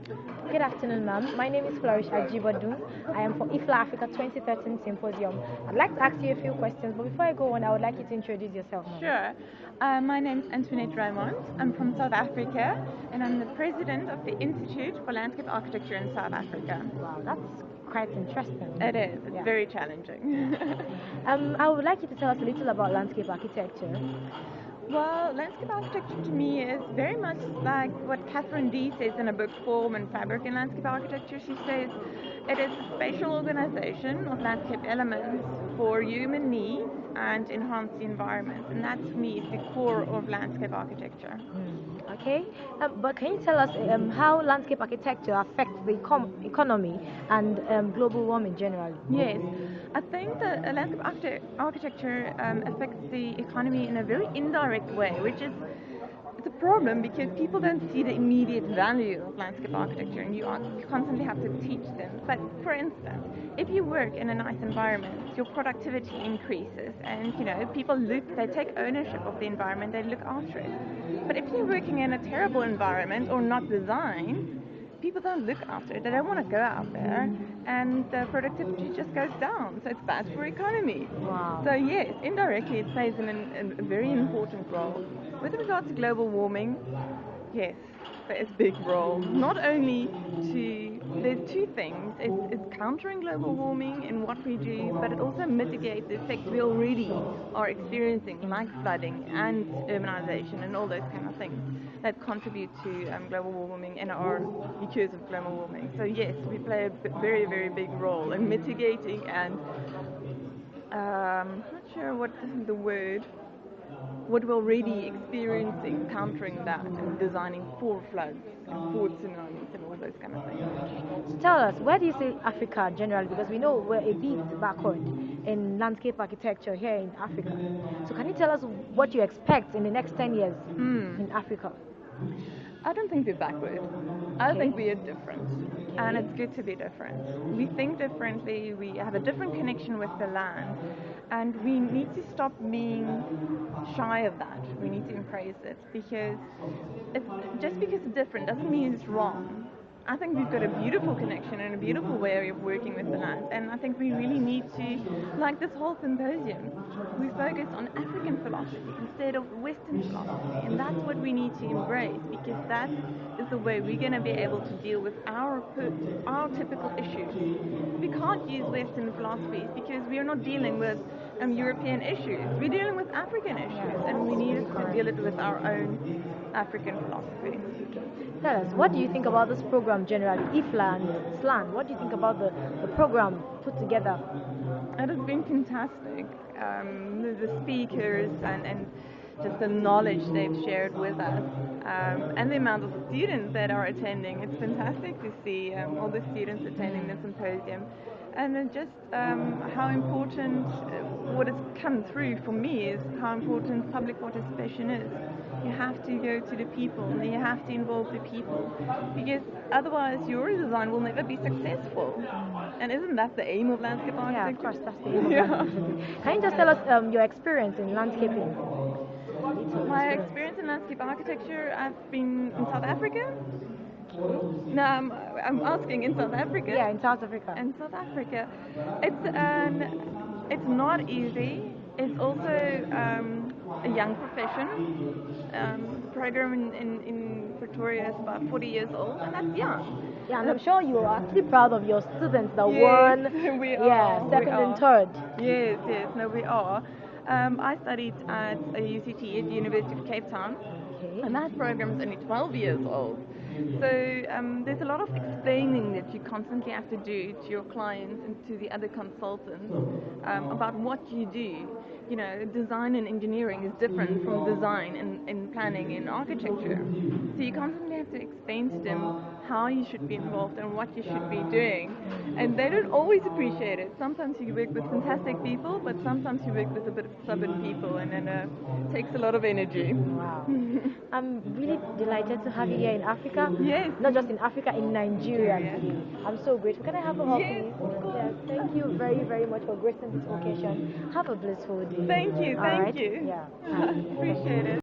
Good afternoon, ma'am. My name is Flourish Ajibadu. I am for Ifla Africa 2013 Symposium. I'd like to ask you a few questions, but before I go on, I would like you to introduce yourself, ma'am. Sure. My name is Antonia Raymond. I'm from South Africa, and I'm the president of the Institute for Landscape Architecture in South Africa. Wow, that's quite interesting. It is. It's very challenging. I would like you to tell us a little about landscape architecture. Well, landscape architecture to me is very much like what Catherine D says in a book, Form and Fabric in Landscape Architecture. She says it is a spatial organization of landscape elements for human needs and enhance the environment. And that to me is the core of landscape architecture. Okay, but can you tell us how landscape architecture affects the economy and global warming generally? Yes, I think that landscape architecture affects the economy in a very indirect way, which is it's a problem because people don't see the immediate value of landscape architecture, and you constantly have to teach them. But for instance, if you work in a nice environment, your productivity increases, and people they take ownership of the environment, they look after it. But if you're working in a terrible environment or not designed, people don't look after it. They don't want to go out there, and the productivity just goes down. So it's bad for economy. Wow. So yes, indirectly it plays a very important role. With regards to global warming, yes, there's a big role. Not only there's two things. It's countering global warming in what we do, but it also mitigates the effects we already are experiencing, like flooding and urbanization and all those kind of things that contribute to global warming and are because of global warming. So yes, we play a very, very big role in mitigating and not sure what the word, what we're already experiencing, countering that and designing for floods and for tsunamis and all those kind of things. So tell us, where do you see Africa generally? Because we know we're a bit backward in landscape architecture here in Africa. So can you tell us what you expect in the next 10 years in Africa? I don't think we're backward. I think we are different. And it's good to be different. We think differently, we have a different connection with the land, and we need to stop being shy of that. We need to embrace it because just because it's different doesn't mean it's wrong. I think we've got a beautiful connection and a beautiful way of working with the land, and I think we really need to, like this whole symposium, we focus on African philosophy instead of Western philosophy, and that's what we need to embrace because that is the way we're going to be able to deal with our typical issues. We can't use Western philosophies because we are not dealing with European issues. We're dealing with African issues, and we need to deal it with our own African philosophy. Tell us, what do you think about this program generally, Ifla and SLAN? What do you think about the program put together? It has been fantastic. The speakers and just the knowledge they've shared with us, and the amount of students that are attending. It's fantastic to see all the students attending the symposium. And then just how important, what has come through for me is how important public participation is. You have to go to the people and you have to involve the people because otherwise your design will never be successful. And isn't that the aim of landscape architecture? Yeah, of course, that's the aim of landscaping. Can you just tell us your experience in landscaping? My experience in landscape architecture, I've been in South Africa. No, I'm asking in South Africa. Yeah, in South Africa. In South Africa, it's not easy. It's also a young profession. The program in Pretoria is about 40 years old, and that's young. Yeah, and I'm sure you are actually proud of your students that Yes, won. we yeah, are, second and third. Yes, no, we are. I studied at a UCT at the University of Cape Town, and that program is only 12 years old. So there's a lot of explaining that you constantly have to do to your clients and to the other consultants about what you do. Design and engineering is different from design and planning and architecture. So you constantly have to explain to them how you should be involved and what you should be doing. And they don't always appreciate it. Sometimes you work with fantastic people, but sometimes you work with a bit of stubborn people, and then it takes a lot of energy. Wow. I'm really delighted to have you here in Africa. Yes. Not just in Africa, in Nigeria. Yes. I'm so grateful. Can I have a hug, Yes, please? of course. Yes, thank you very, very much for gracing this occasion. Have a blissful day. Thank you, All thank right? you. Yeah. Appreciate it.